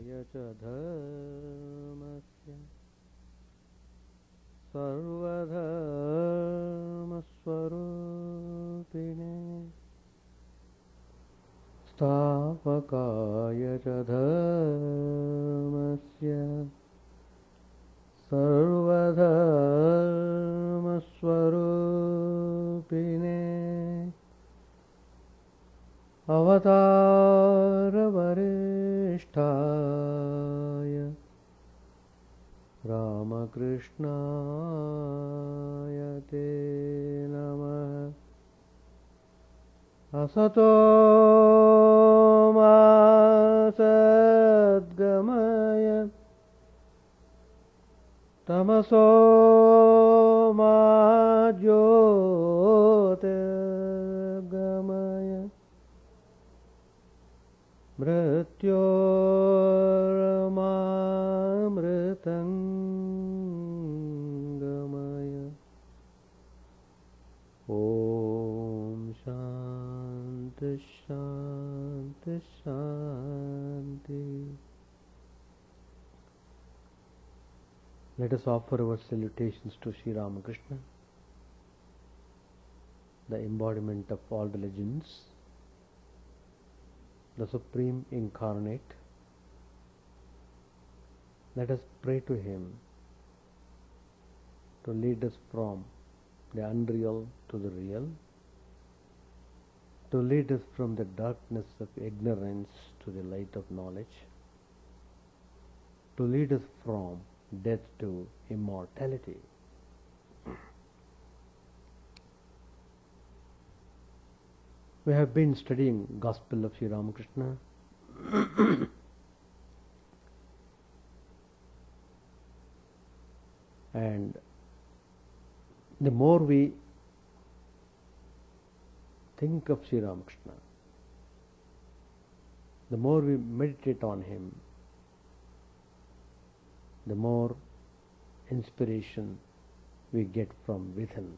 च धर्मस्य सर्वधर्मस्वरूपिणे स्थापकाय च धर्मस्य सर्वधर्मस्वरूपिणे अवतारवरिष्ठाय रामकृष्णाय ते नमः। असतो मा सद्गमय तमसो मा ज्योतिर्गमय मृत्योर्मामृतङ्गमय। ॐ शान्ति शान्ति शान्ति। Let us offer our salutations to Sri Ramakrishna, the embodiment of all religions, the Supreme Incarnate. Let us pray to Him to lead us from the unreal to the real, to lead us from the darkness of ignorance to the light of knowledge, to lead us from death to immortality. We have been studying Gospel of Sri Ramakrishna and the more we think of Sri Ramakrishna, the more we meditate on him, the more inspiration we get from within.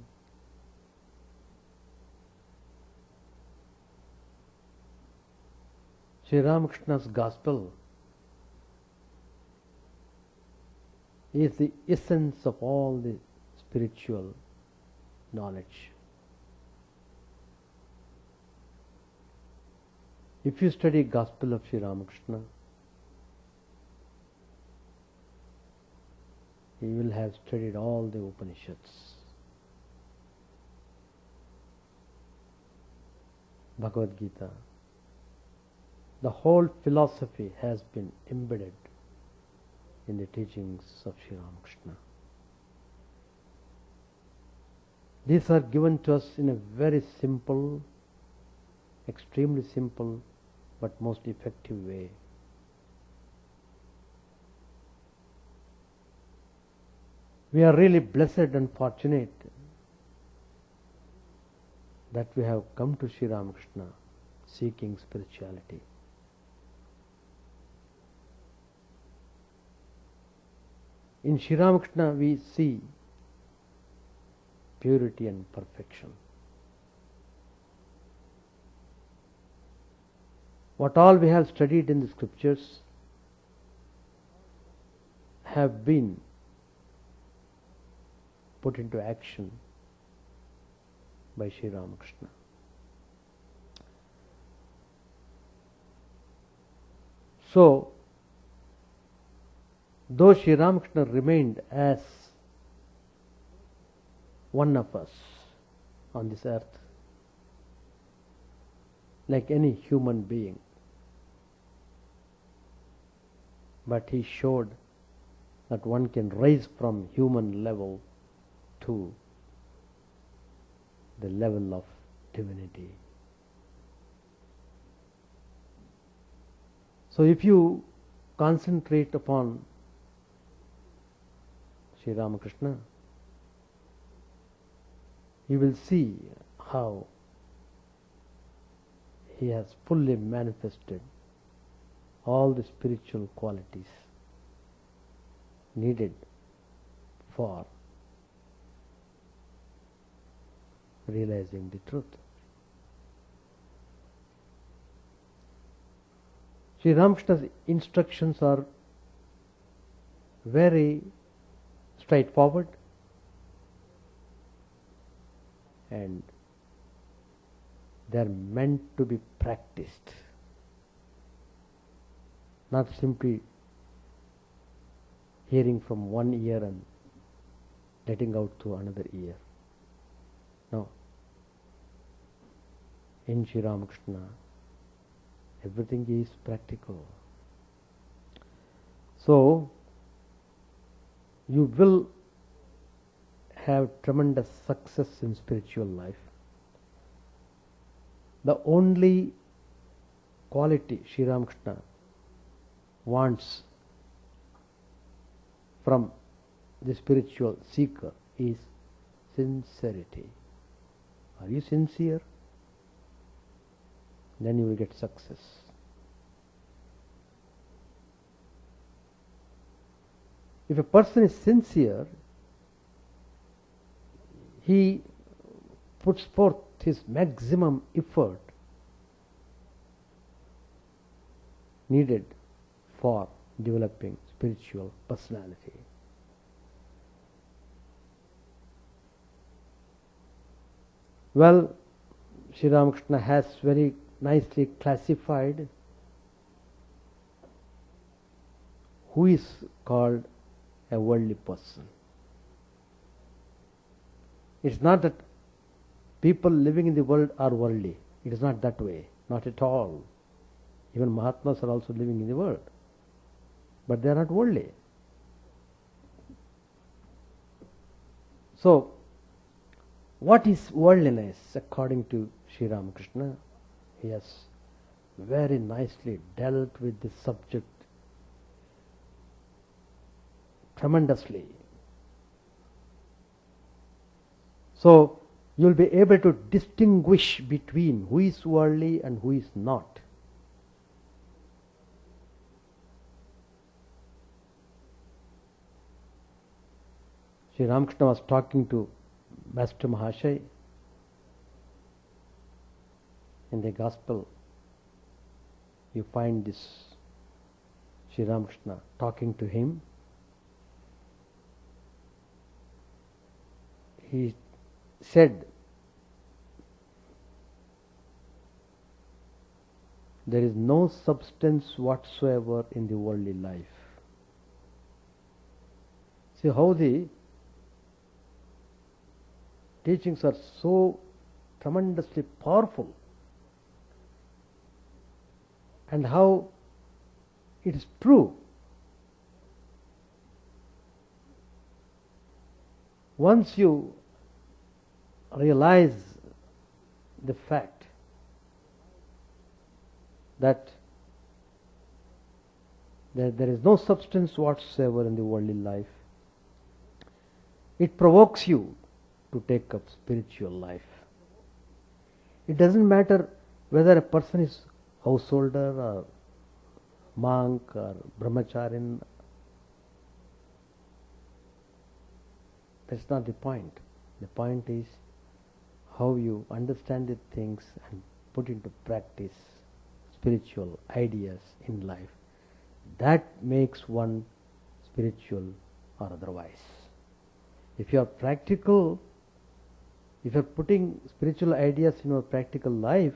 Sri Ramakrishna's Gospel is the essence of all the spiritual knowledge. If you study Gospel of Sri Ramakrishna, you will have studied all the Upanishads, Bhagavad Gita. The whole philosophy has been embedded in the teachings of Sri Ramakrishna. These are given to us in a very simple, extremely simple, but most effective way. We are really blessed and fortunate that we have come to Sri Ramakrishna seeking spirituality. In Sri Ramakrishna we see purity and perfection. What all we have studied in the scriptures have been put into action by Sri Ramakrishna. So, though Sri Ramakrishna remained as one of us on this earth, like any human being, but he showed that one can rise from human level to the level of divinity. So if you concentrate upon Sri Ramakrishna, you will see how he has fully manifested all the spiritual qualities needed for realizing the truth. Sri Ramakrishna's instructions are very straightforward and they are meant to be practiced, not simply hearing from one ear and letting out to another ear. No. In Sri Ramakrishna, everything is practical. So, you will have tremendous success in spiritual life. The only quality Sri Ramakrishna wants from the spiritual seeker is sincerity. Are you sincere? Then you will get success. If a person is sincere, he puts forth his maximum effort needed for developing spiritual personality. Well, Sri Ramakrishna has very nicely classified who is called a worldly person. It's not that people living in the world are worldly. It is not that way. Not at all. Even Mahatmas are also living in the world. But they are not worldly. So, what is worldliness according to Sri Ramakrishna? He has very nicely dealt with this subject tremendously. So, you will be able to distinguish between who is worldly and who is not. Sri Ramakrishna was talking to Master Mahashaya in the Gospel. You find this Sri Ramakrishna talking to him. He said, there is no substance whatsoever in the worldly life. See how the teachings are so tremendously powerful, and how it is true. Once you realize the fact that there is no substance whatsoever in the worldly life, it provokes you to take up spiritual life. It doesn't matter whether a person is householder or monk or brahmacharin. That's not the point. The point is how you understand the things and put into practice spiritual ideas in life. That makes one spiritual or otherwise. If you are practical, if you are putting spiritual ideas in your practical life,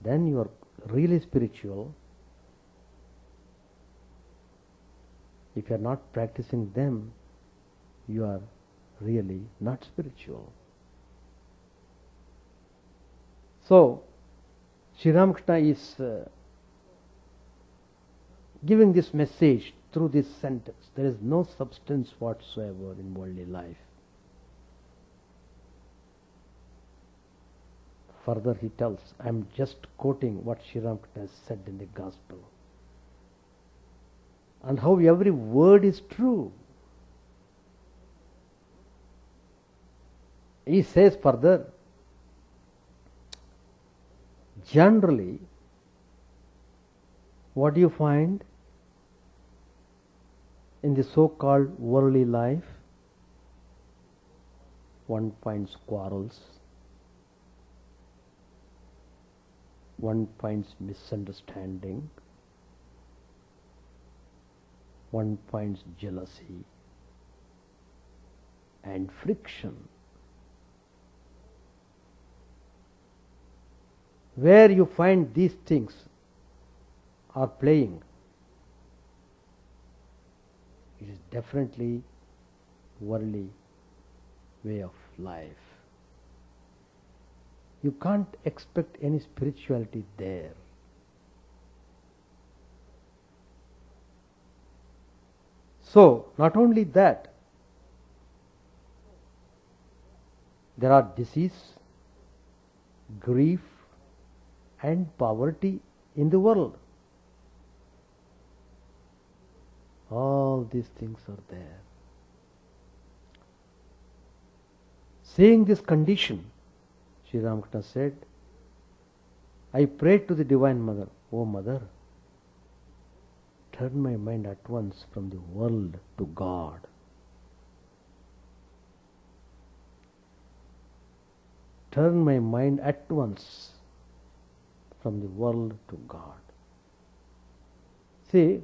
then you are really spiritual. If you are not practicing them, you are really not spiritual. So, Sri Ramakrishna is giving this message through this sentence. There is no substance whatsoever in worldly life. Further he tells, I am just quoting what Sri Ramakrishna has said in the Gospel, and how every word is true. He says further, generally, what do you find in the so-called worldly life? One finds quarrels, one finds misunderstanding, one finds jealousy and friction. Where you find these things are playing, it is definitely worldly way of life. You can't expect any spirituality there. So, not only that, there are disease, grief, and poverty in the world. All these things are there. Seeing this condition, Sri Ramakrishna said, I prayed to the Divine Mother, O Mother, turn my mind at once from the world to God. Turn my mind at once from the world to God. See,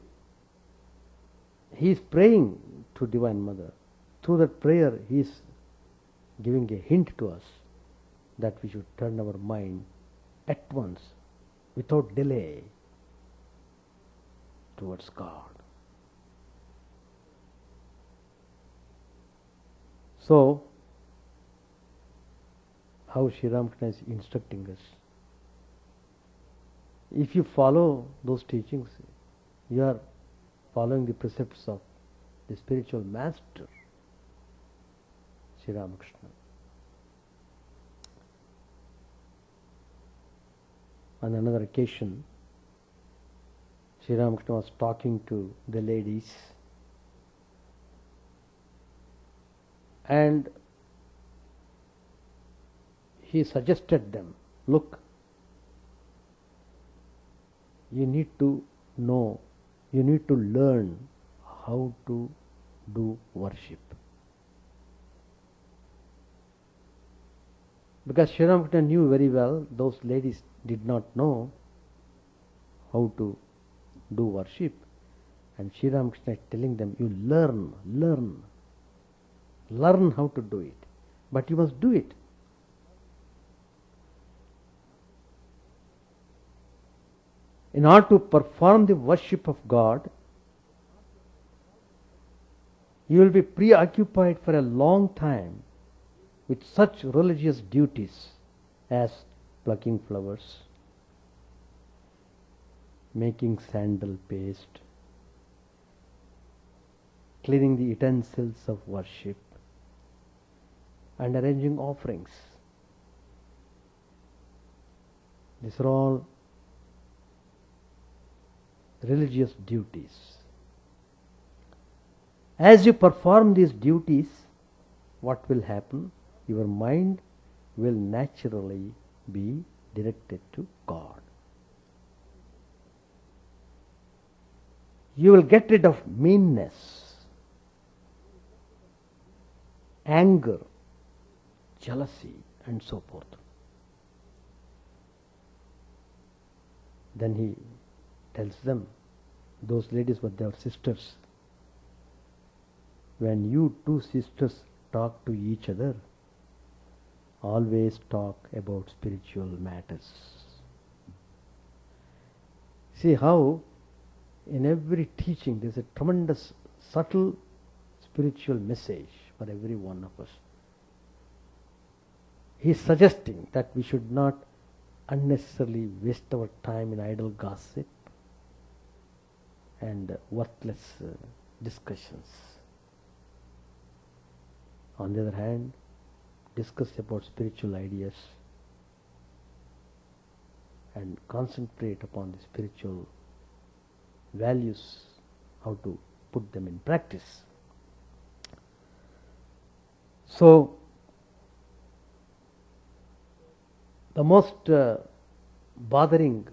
he is praying to Divine Mother. Through that prayer, he is giving a hint to us that we should turn our mind at once, without delay, towards God. So, how Sri Ramakrishna is instructing us. If you follow those teachings, you are following the precepts of the spiritual master, Sri Ramakrishna. On another occasion, Sri Ramakrishna was talking to the ladies, and he suggested them, look, you need to know, you need to learn how to do worship. Because Sri Ramakrishna knew very well those ladies did not know how to do worship. And Sri Ramakrishna is telling them, you learn how to do it. But you must do it. In order to perform the worship of God, you will be preoccupied for a long time with such religious duties as plucking flowers, making sandal paste, cleaning the utensils of worship, and arranging offerings. These are all religious duties. As you perform these duties, what will happen? Your mind will naturally be directed to God. You will get rid of meanness, anger, jealousy, and so forth. Then he tells them, those ladies were their sisters. When you two sisters talk to each other, always talk about spiritual matters. See how in every teaching there is a tremendous subtle spiritual message for every one of us. He is suggesting that we should not unnecessarily waste our time in idle gossip and worthless discussions. On the other hand, discuss about spiritual ideas and concentrate upon the spiritual values, how to put them in practice. So, the most bothering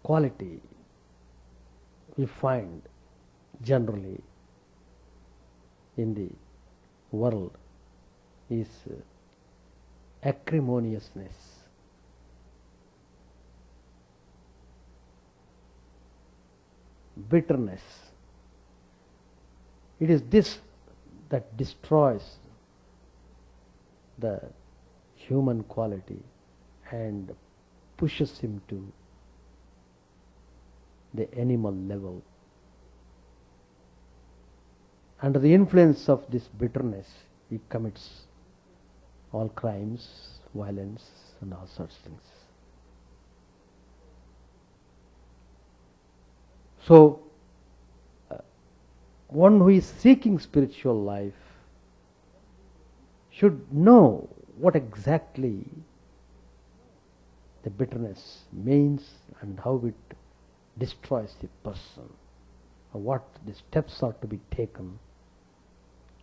quality we find generally in the world is acrimoniousness. bitterness. It is this that destroys the human quality and pushes him to the animal level. Under the influence of this bitterness, he commits all crimes, violence, and all such things. So, one who is seeking spiritual life should know what exactly the bitterness means and how it destroys the person, or what the steps are to be taken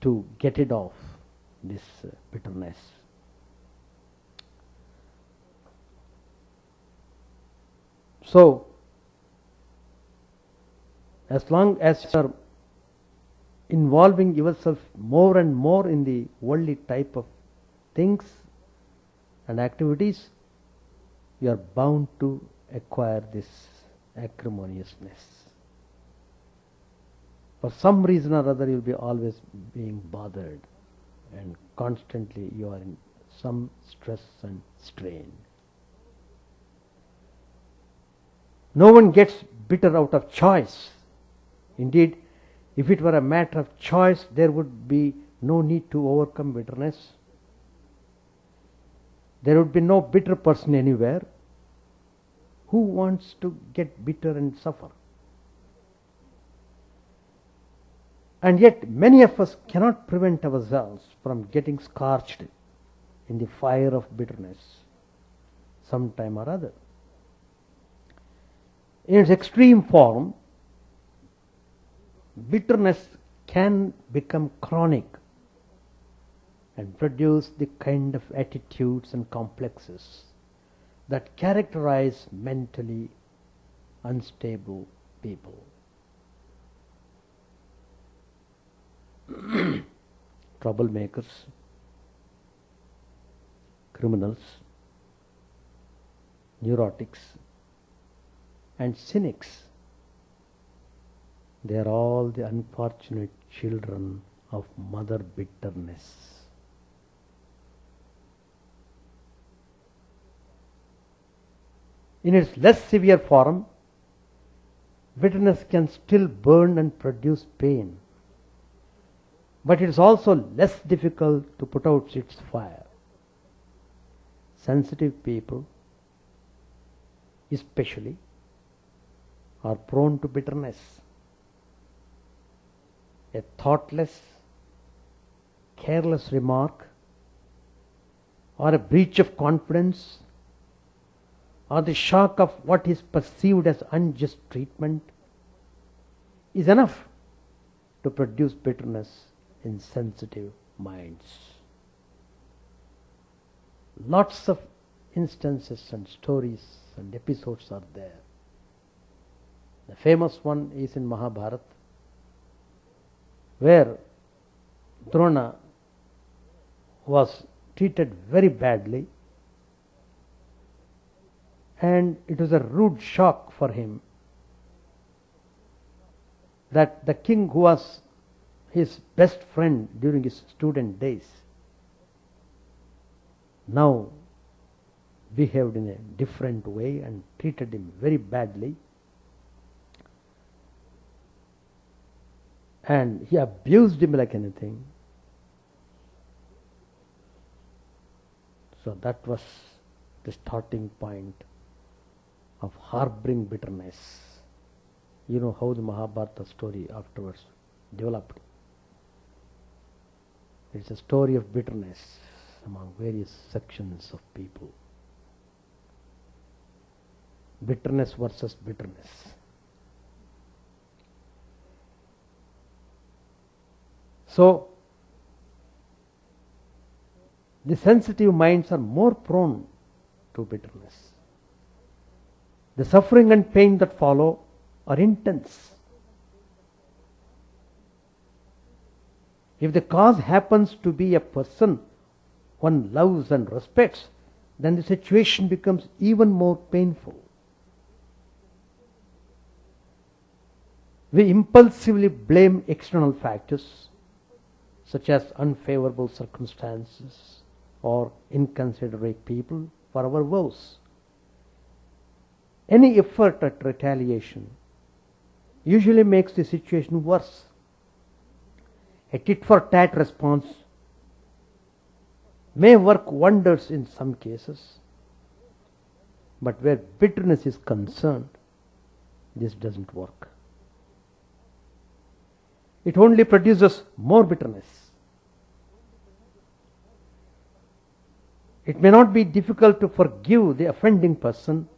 to get rid of this bitterness. So, as long as you are involving yourself more and more in the worldly type of things and activities, you are bound to acquire this acrimoniousness. For some reason or other, you will be always being bothered, and constantly you are in some stress and strain. No one gets bitter out of choice. Indeed, if it were a matter of choice, there would be no need to overcome bitterness. There would be no bitter person anywhere. Who wants to get bitter and suffer? And yet many of us cannot prevent ourselves from getting scorched in the fire of bitterness sometime or other. In its extreme form, bitterness can become chronic and produce the kind of attitudes and complexes that characterize mentally unstable people. Troublemakers, criminals, neurotics, and cynics, they are all the unfortunate children of mother bitterness. In its less severe form, bitterness can still burn and produce pain, but it is also less difficult to put out its fire. Sensitive people, especially, are prone to bitterness. A thoughtless, careless remark, or a breach of confidence, or the shock of what is perceived as unjust treatment is enough to produce bitterness in sensitive minds. Lots of instances and stories and episodes are there. The famous one is in Mahabharata, where Drona was treated very badly, and it was a rude shock for him that the king, who was his best friend during his student days, now behaved in a different way and treated him very badly. And he abused him like anything. So that was the starting point of harboring bitterness. You know how the Mahabharata story afterwards developed. It's a story of bitterness among various sections of people. Bitterness versus bitterness. So, the sensitive minds are more prone to bitterness. The suffering and pain that follow are intense. If the cause happens to be a person one loves and respects, then the situation becomes even more painful. We impulsively blame external factors such as unfavorable circumstances or inconsiderate people for our woes. Any effort at retaliation usually makes the situation worse. A tit-for-tat response may work wonders in some cases, but where bitterness is concerned, this doesn't work. It only produces more bitterness. It may not be difficult to forgive the offending person,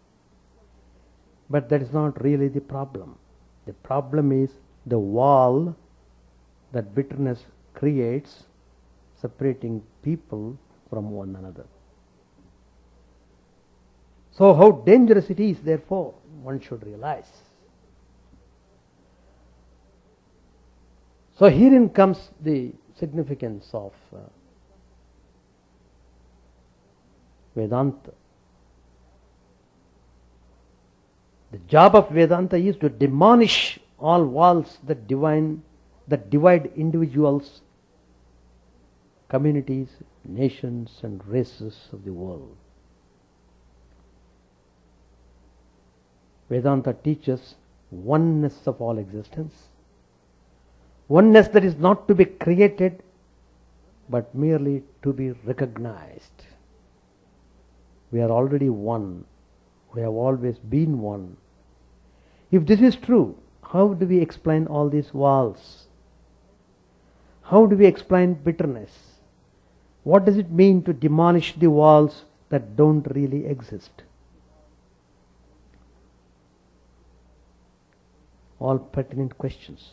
but that is not really the problem. The problem is the wall that bitterness creates, separating people from one another. So how dangerous it is, therefore, one should realize. So herein comes the significance of Vedanta. The job of Vedanta is to demolish all walls that divide individuals, communities, nations and races of the world. Vedanta teaches oneness of all existence, oneness that is not to be created but merely to be recognized. We are already one. We have always been one. If this is true, how do we explain all these walls? How do we explain bitterness? What does it mean to demolish the walls that don't really exist? All pertinent questions.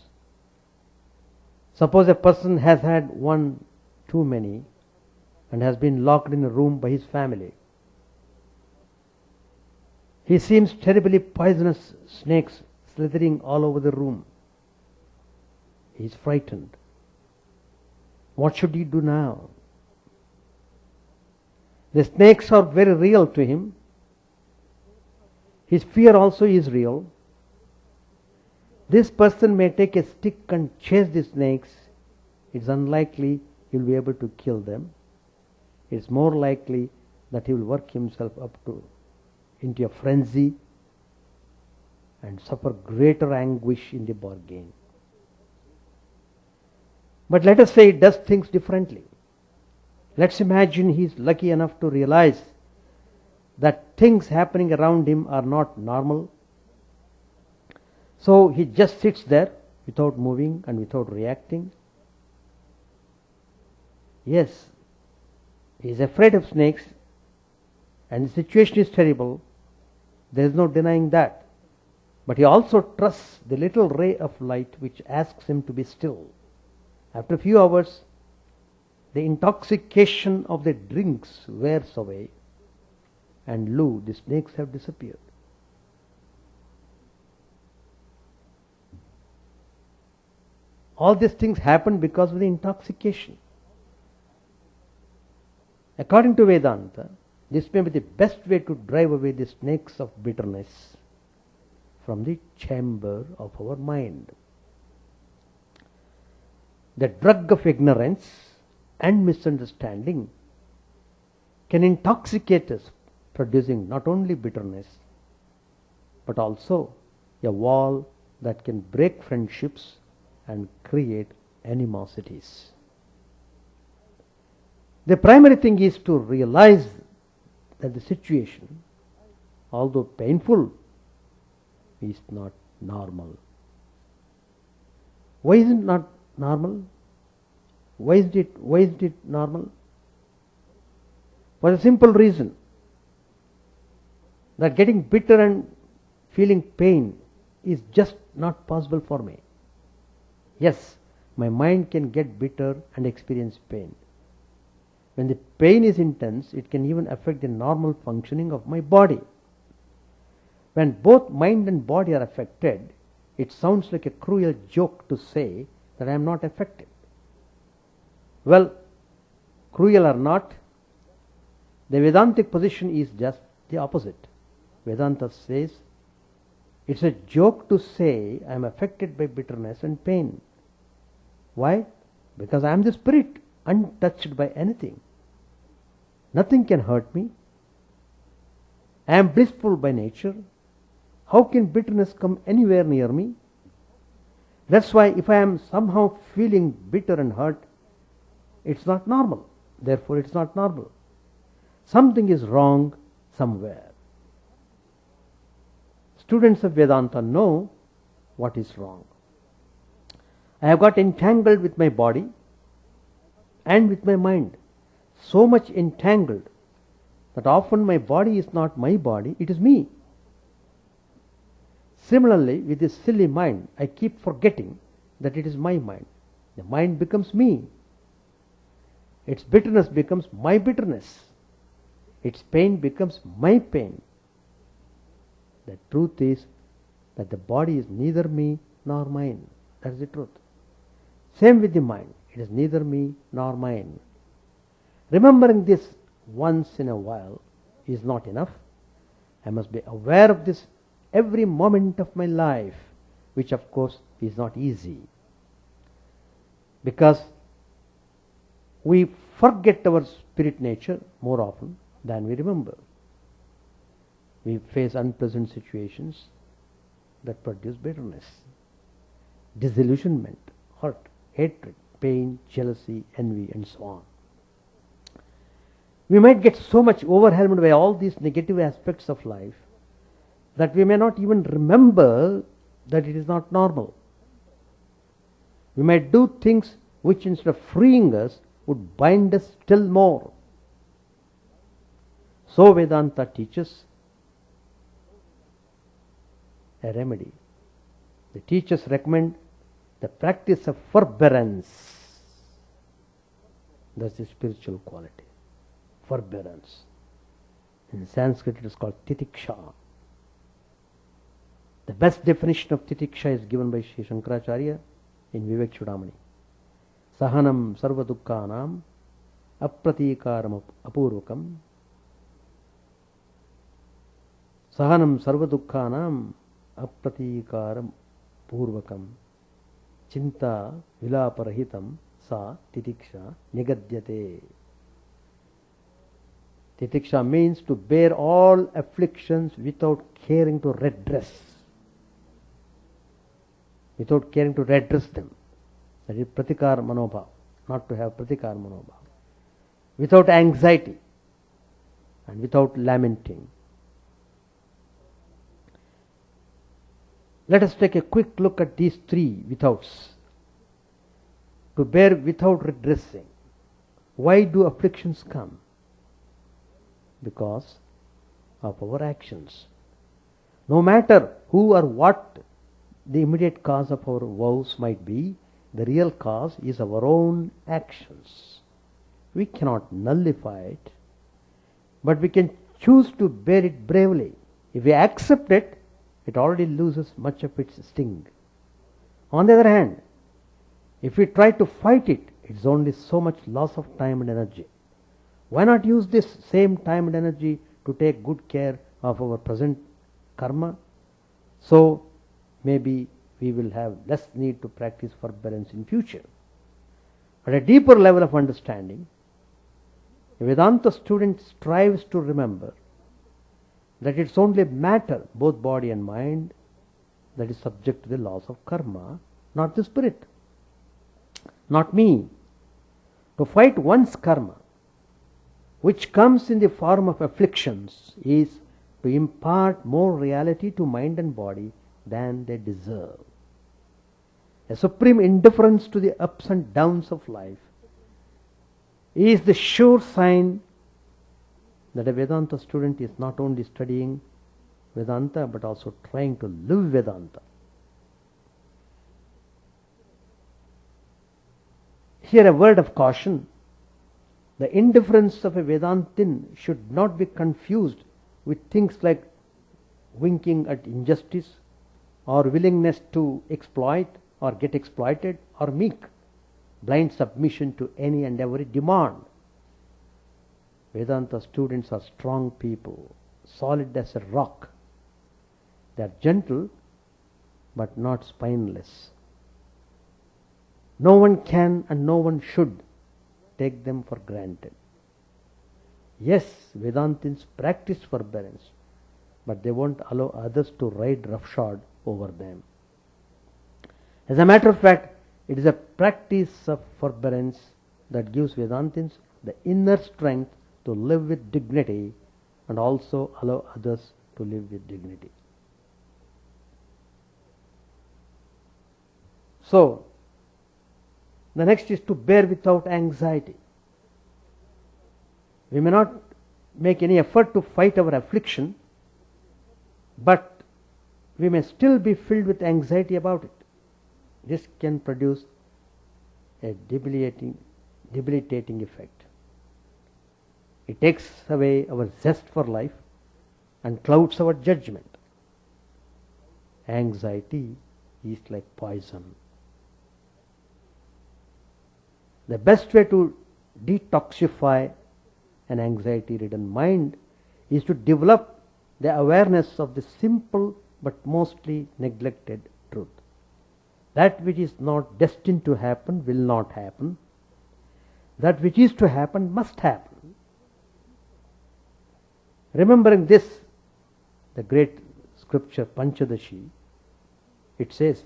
Suppose a person has had one too many and has been locked in a room by his family. He sees terribly poisonous snakes slithering all over the room. He is frightened. What should he do now? The snakes are very real to him. His fear also is real. This person may take a stick and chase the snakes. It's unlikely he will be able to kill them. It's more likely that he will work himself up into a frenzy and suffer greater anguish in the bargain. But let us say he does things differently. Let's imagine he is lucky enough to realize that things happening around him are not normal. So he just sits there without moving and without reacting. Yes, he is afraid of snakes and the situation is terrible. There is no denying that. But he also trusts the little ray of light which asks him to be still. After a few hours, the intoxication of the drinks wears away, and lo, the snakes have disappeared. All these things happen because of the intoxication. According to Vedanta, this may be the best way to drive away the snakes of bitterness from the chamber of our mind. The drug of ignorance and misunderstanding can intoxicate us, producing not only bitterness, but also a wall that can break friendships and create animosities. The primary thing is to realize that the situation, although painful, is not normal. Why is it not normal? Why is it normal? For a simple reason that getting bitter and feeling pain is just not possible for me. Yes, my mind can get bitter and experience pain. When the pain is intense, it can even affect the normal functioning of my body. When both mind and body are affected, it sounds like a cruel joke to say that I am not affected. Well, cruel or not, the Vedantic position is just the opposite. Vedanta says It's a joke to say I am affected by bitterness and pain. Why? Because I am the spirit, untouched by anything. Nothing can hurt me. I am blissful by nature. How can bitterness come anywhere near me? That's why if I am somehow feeling bitter and hurt, it's not normal. Therefore, it's not normal. Something is wrong somewhere. Students of Vedanta know what is wrong. I have got entangled with my body and with my mind. So much entangled that often my body is not my body, it is me. Similarly, with this silly mind, I keep forgetting that it is my mind. The mind becomes me. Its bitterness becomes my bitterness. Its pain becomes my pain. The truth is that the body is neither me nor mine. That is the truth. Same with the mind. It is neither me nor mine. Remembering this once in a while is not enough. I must be aware of this every moment of my life, which of course is not easy. Because we forget our spirit nature more often than we remember. We face unpleasant situations that produce bitterness, disillusionment, hurt, hatred, pain, jealousy, envy, and so on. We might get so much overwhelmed by all these negative aspects of life that we may not even remember that it is not normal. We might do things which instead of freeing us would bind us still more. So Vedanta teaches a remedy. The teachers recommend the practice of forbearance. That's the spiritual quality. Forbearance. In Sanskrit it is called titiksha. The best definition of titiksha is given by Sri Shankaracharya in Vivekananda. Sahanam sarva dukkhanam apratikaram apurvakam. Sahanam sarva dukkhanam apratikaram purvakam. Chinta vilaparahitam sa titiksha nigadyate. Titiksha means to bear all afflictions without caring to redress. Without caring to redress them. That is pratikar manobhav. Not to have pratikar manobhav. Without anxiety and without lamenting. Let us take a quick look at these three withouts. To bear without redressing. Why do afflictions come? Because of our actions. No matter who or what the immediate cause of our woes might be, the real cause is our own actions. We cannot nullify it, but we can choose to bear it bravely. If we accept it, it already loses much of its sting. On the other hand, if we try to fight it, it's only so much loss of time and energy. Why not use this same time and energy to take good care of our present karma? So maybe we will have less need to practice forbearance in future. At a deeper level of understanding, a Vedanta student strives to remember that it's only matter, both body and mind, that is subject to the laws of karma, not the spirit, not me. To fight one's karma, which comes in the form of afflictions, is to impart more reality to mind and body than they deserve. A supreme indifference to the ups and downs of life is the sure sign that a Vedanta student is not only studying Vedanta but also trying to live Vedanta. Here a word of caution. The indifference of a Vedantin should not be confused with things like winking at injustice or willingness to exploit or get exploited or meek, blind submission to any and every demand. Vedanta students are strong people, solid as a rock. They are gentle but not spineless. No one can and no one should take them for granted. Yes, Vedantins practice forbearance, but they won't allow others to ride roughshod over them. As a matter of fact, it is a practice of forbearance that gives Vedantins the inner strength to live with dignity and also allow others to live with dignity. So, the next is to bear without anxiety. We may not make any effort to fight our affliction, but we may still be filled with anxiety about it. This can produce a debilitating effect. It takes away our zest for life and clouds our judgment. Anxiety is like poison. The best way to detoxify an anxiety-ridden mind is to develop the awareness of the simple but mostly neglected truth. That which is not destined to happen will not happen. That which is to happen must happen. Remembering this, the great scripture Panchadashi, it says,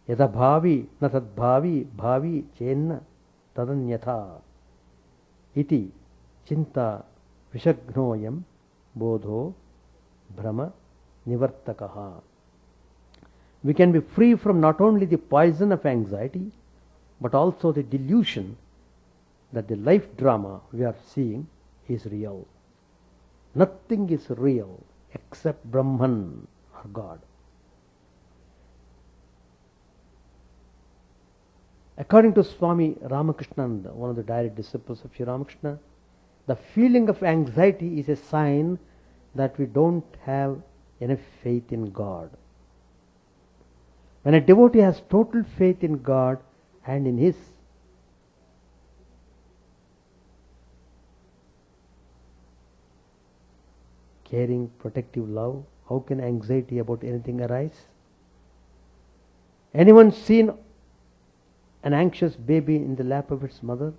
Yada bhavi na tad bhavi bhavi chenna tadanyatha iti chinta vishagnoyam bodho brahma nivartakaha. We can be free from not only the poison of anxiety, but also the delusion that the life drama we are seeing is real. Nothing is real except Brahman or God. According to Swami Ramakrishna, one of the direct disciples of Sri Ramakrishna, the feeling of anxiety is a sign that we don't have enough faith in God. When a devotee has total faith in God and in his caring, protective love, how can anxiety about anything arise? Anyone seen an anxious baby in the lap of its mother?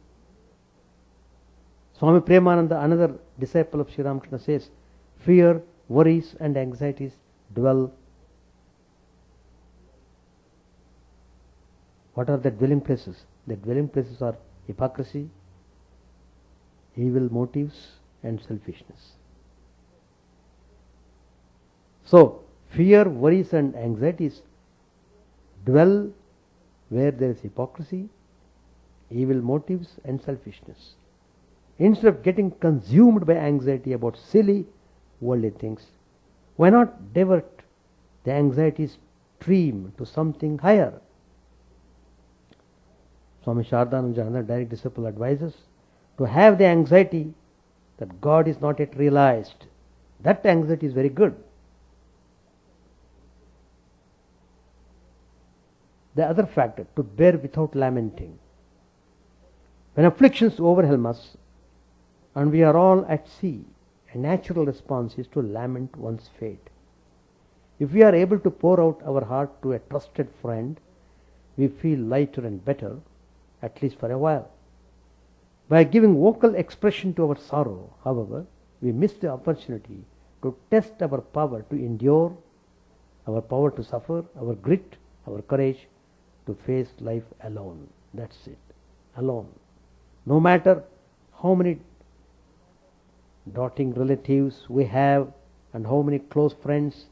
Swami Premananda, another disciple of Sri Ramakrishna, says, fear, worries and anxieties dwell. What are the dwelling places? The dwelling places are hypocrisy, evil motives and selfishness. So, fear, worries and anxieties dwell where there is hypocrisy, evil motives and selfishness. Instead of getting consumed by anxiety about silly worldly things, why not divert the anxiety stream to something higher? Swami Chidananda, another direct disciple, advises to have the anxiety that God is not yet realized. That anxiety is very good. The other factor, to bear without lamenting. When afflictions overwhelm us and we are all at sea, a natural response is to lament one's fate. If we are able to pour out our heart to a trusted friend, we feel lighter and better, at least for a while. By giving vocal expression to our sorrow, however, we miss the opportunity to test our power to endure, our power to suffer, our grit, our courage to face life alone. That's it. Alone. No matter how many doting relatives we have and how many close friends,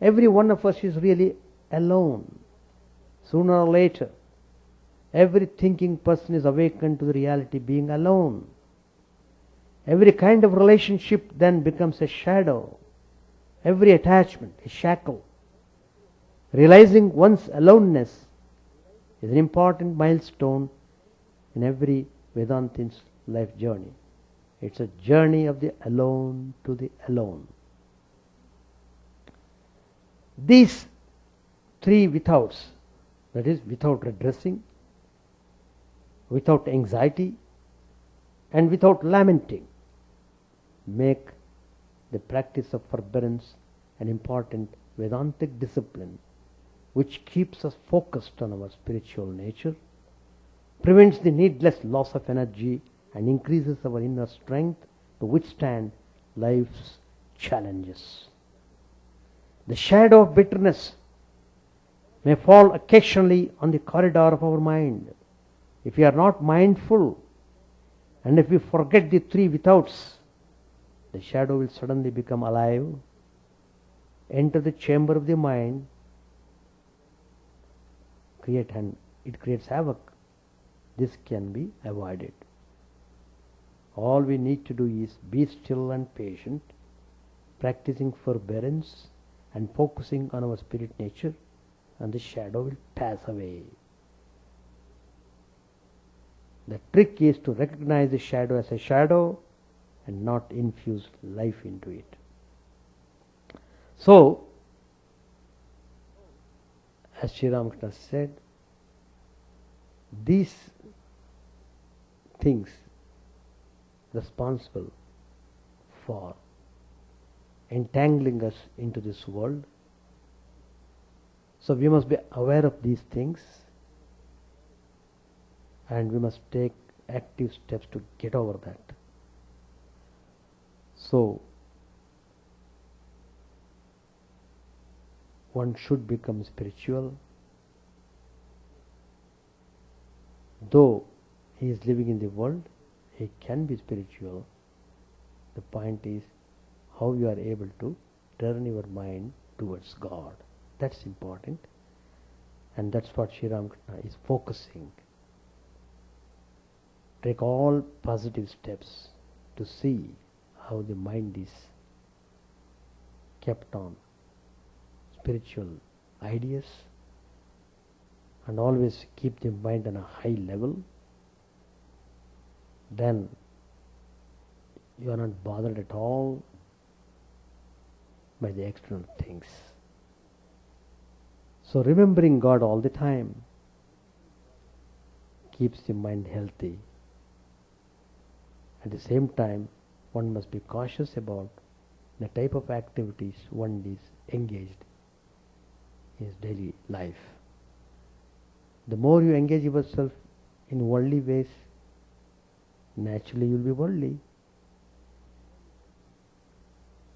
every one of us is really alone. Sooner or later, every thinking person is awakened to the reality being alone. Every kind of relationship then becomes a shadow. Every attachment, a shackle. Realizing one's aloneness is an important milestone in every Vedantin's life journey. It's a journey of the alone to the alone. These three withouts, that is, without redressing, without anxiety, and without lamenting, make the practice of forbearance an important Vedantic discipline, which keeps us focused on our spiritual nature, prevents the needless loss of energy, and increases our inner strength to withstand life's challenges. The shadow of bitterness may fall occasionally on the corridor of our mind. If we are not mindful, and if we forget the three withouts, the shadow will suddenly become alive, enter the chamber of the mind, it creates havoc. This can be avoided. All we need to do is be still and patient, practicing forbearance and focusing on our spirit nature, and the shadow will pass away. The trick is to recognize the shadow as a shadow and not infuse life into it. So, as Sri Ramakrishna said, these things responsible for entangling us into this world. So we must be aware of these things, and we must take active steps to get over that. So one should become spiritual, though he is living in the world. He can be spiritual. The point is how you are able to turn your mind towards God. That's important, and that's what Sri Ramakrishna is focusing. Take all positive steps to see how the mind is kept on spiritual ideas, and always keep the mind on a high level. Then you are not bothered at all by the external things. So remembering God all the time keeps the mind healthy. At the same time, one must be cautious about the type of activities one is engaged in his daily life. The more you engage yourself in worldly ways, naturally you will be worldly.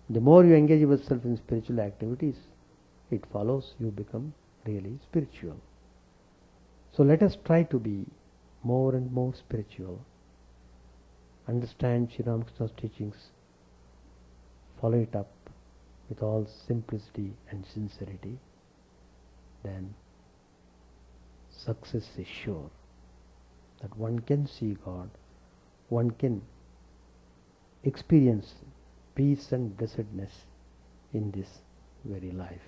The more you engage yourself in spiritual activities, it follows you become really spiritual. So let us try to be more and more spiritual. Understand Sri Ramakrishna's teachings. Follow it up with all simplicity and sincerity. Then success is sure. That one can see God, one can experience peace and blessedness in this very life.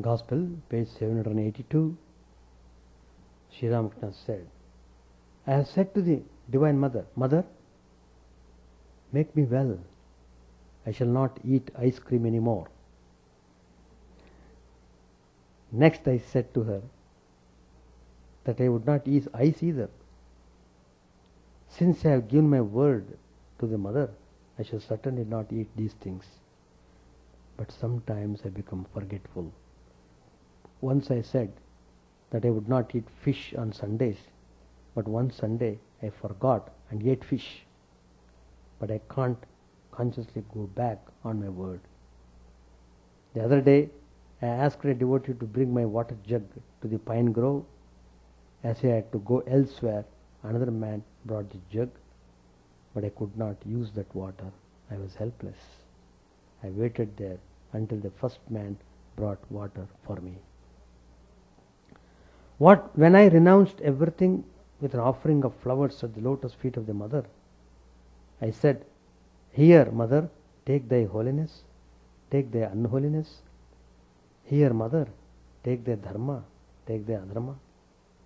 Gospel, page 782. Sri Ramakrishna said, I have said to the Divine Mother, Mother, make me well. I shall not eat ice cream anymore. Next I said to her that I would not eat ice either. Since I have given my word to the mother, I shall certainly not eat these things. But sometimes I become forgetful. Once I said that I would not eat fish on Sundays, but one Sunday I forgot and ate fish. But I can't consciously go back on my word. The other day I asked a devotee to bring my water jug to the pine grove. As I had to go elsewhere, another man brought the jug, but I could not use that water. I was helpless. I waited there until the first man brought water for me. When I renounced everything with an offering of flowers at the lotus feet of the mother, I said, Here, mother, take thy holiness, take thy unholiness. Here, mother, take thy dharma, take thy adharma.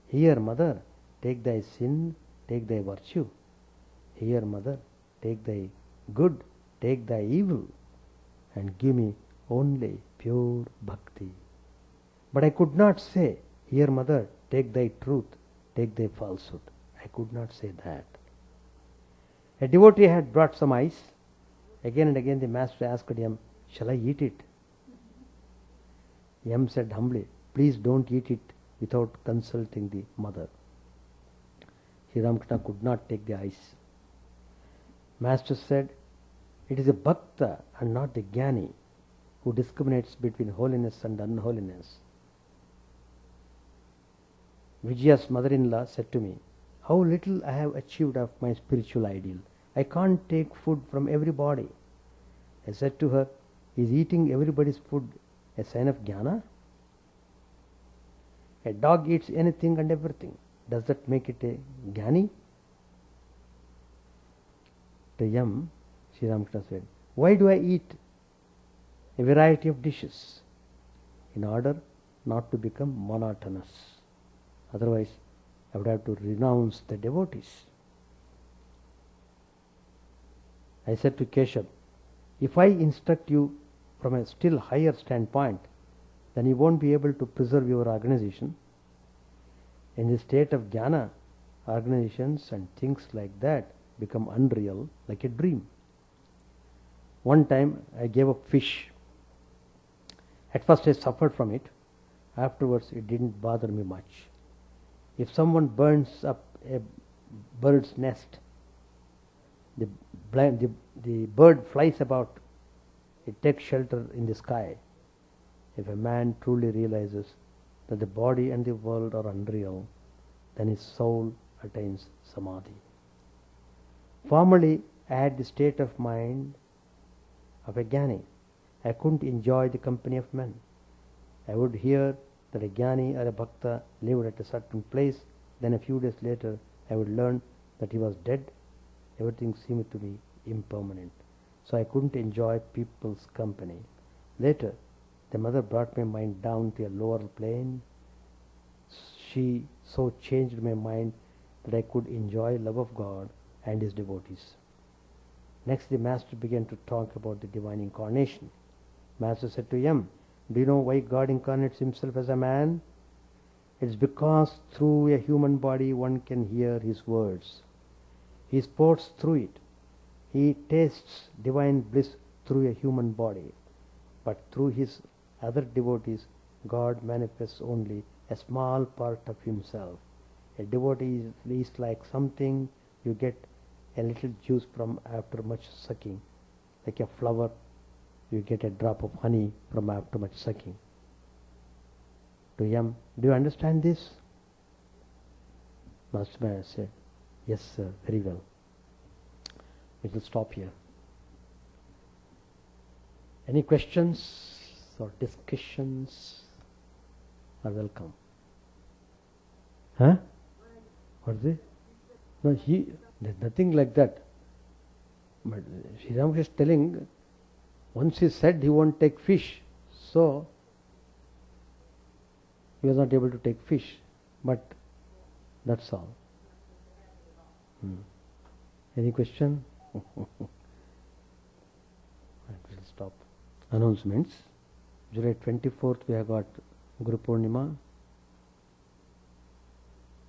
Here, mother, take thy sin, take thy virtue. Here, mother, take thy good, take thy evil, and give me only pure bhakti. But I could not say, Here, mother, take thy truth, take thy falsehood. I could not say that. A devotee had brought some ice. Again and again the master asked him, Shall I eat it? M said humbly, please don't eat it without consulting the mother. Sri Ramakrishna could not take the ice. Master said, it is a bhakta and not the jnani who discriminates between holiness and unholiness. Vijaya's mother-in-law said to me, how little I have achieved of my spiritual ideal. I can't take food from everybody. I said to her, is eating everybody's food a sign of jnana? A dog eats anything and everything. Does that make it a jnani? To Yam, Sri Ramakrishna said, why do I eat a variety of dishes? In order not to become monotonous. Otherwise, I would have to renounce the devotees. I said to Keshav, if I instruct you from a still higher standpoint, then you won't be able to preserve your organization. In the state of jnana, organizations and things like that become unreal, like a dream. One time I gave up fish. At first I suffered from it. Afterwards it didn't bother me much. If someone burns up a bird's nest, the bird flies about, it takes shelter in the sky. If a man truly realizes that the body and the world are unreal, then his soul attains samadhi. Formerly, I had the state of mind of a jnani. I couldn't enjoy the company of men. I would hear that a jnani or a bhakta lived at a certain place, then a few days later I would learn that he was dead. Everything seemed to be impermanent. So I couldn't enjoy people's company. Later, the mother brought my mind down to a lower plane. She so changed my mind that I could enjoy love of God and His devotees. Next, the Master began to talk about the divine incarnation. Master said to him, do you know why God incarnates Himself as a man? It's because through a human body one can hear His words. He sports through it. He tastes divine bliss through a human body. But through His other devotees, God manifests only a small part of Himself. A devotee is like something you get a little juice from after much sucking. Like a flower, you get a drop of honey from after much sucking. To him, do you understand this? Master said, yes sir, very well. We will stop here. Any questions or discussions are welcome. Huh? What is it? No, there's nothing like that. But Sri Ramakrishna is telling, once he said he won't take fish, so he was not able to take fish. But that's all. Any question? I will stop. Announcements. July 24th we have got Guru Purnima.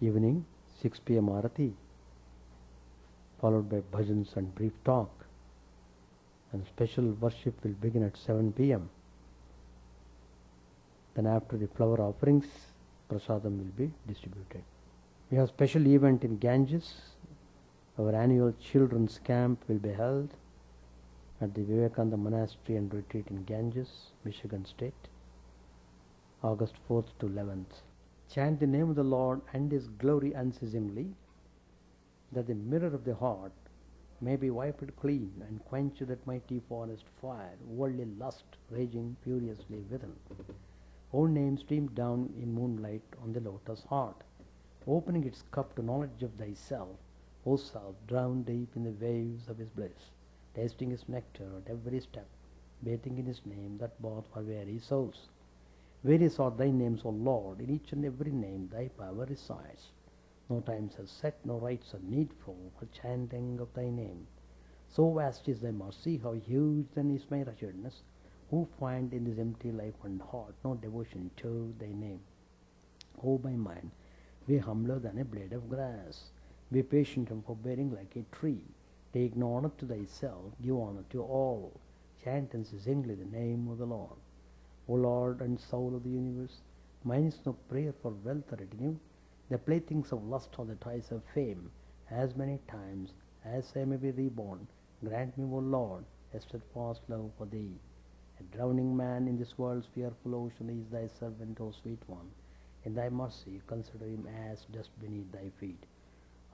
Evening, 6 p.m. Arati, followed by bhajans and brief talk. And special worship will begin at 7 p.m. Then after the flower offerings, prasadam will be distributed. We have special event in Ganges. Our annual children's camp will be held at the Vivekananda Monastery and Retreat in Ganges, Michigan State, August 4th to 11th. Chant the name of the Lord and His glory unceasingly, that the mirror of the heart may be wiped clean and quench that mighty forest fire, worldly lust raging furiously within. O name streamed down in moonlight on the lotus heart, opening its cup to knowledge of thyself, O self, drowned deep in the waves of His bliss, tasting His nectar at every step, bathing in His name that bath for weary souls. Various are thy names, O Lord, in each and every name thy power resides. No times are set, no rites are needful for chanting of thy name. So vast is thy mercy, how huge then is my wretchedness, who find in this empty life and heart no devotion to thy name. O my mind, be humbler than a blade of grass, be patient and forbearing like a tree. Take no honor to thyself, give honor to all. Chant unceasingly the name of the Lord. O Lord and soul of the universe, mine is no prayer for wealth or retinue, the playthings of lust or the toys of fame. As many times as I may be reborn, grant me, O Lord, a steadfast love for thee. A drowning man in this world's fearful ocean is thy servant, O sweet one. In thy mercy consider him as dust beneath thy feet.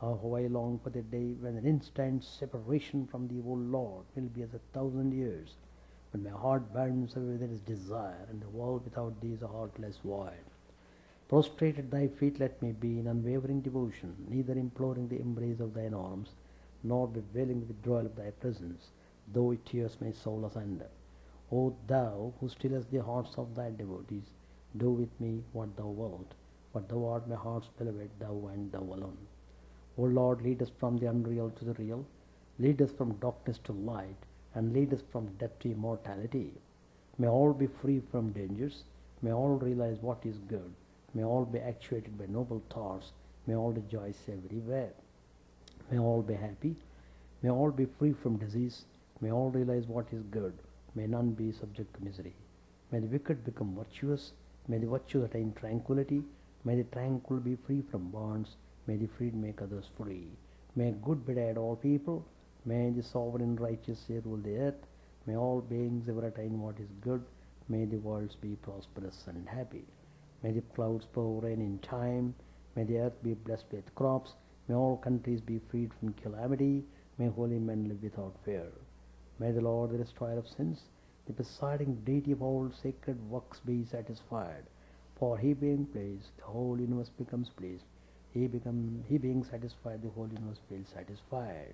Oh, how I long for the day when an instant separation from thee, O Lord, will be as 1,000 years, when my heart burns away with its desire, and the world without thee is a heartless void. Prostrate at thy feet let me be in unwavering devotion, neither imploring the embrace of thine arms, nor bewailing the withdrawal of thy presence, though it tears my soul asunder. O thou who stillest the hearts of thy devotees, do with me what thou wilt, for thou art my heart's beloved, thou and thou alone. O Lord, lead us from the unreal to the real, lead us from darkness to light, and lead us from death to immortality. May all be free from dangers, may all realize what is good, may all be actuated by noble thoughts, may all rejoice everywhere. May all be happy, may all be free from disease, may all realize what is good, may none be subject to misery. May the wicked become virtuous, may the virtuous attain tranquility, may the tranquil be free from bonds, may the freed make others free. May good betide all people, may the sovereign righteous rule the earth, may all beings ever attain what is good, may the worlds be prosperous and happy. May the clouds pour rain in time, may the earth be blessed with crops, may all countries be freed from calamity, may holy men live without fear. May the Lord, the destroyer of sins, the presiding deity of all sacred works, be satisfied. For he being pleased, the whole universe becomes pleased. He being satisfied, the whole universe feels satisfied.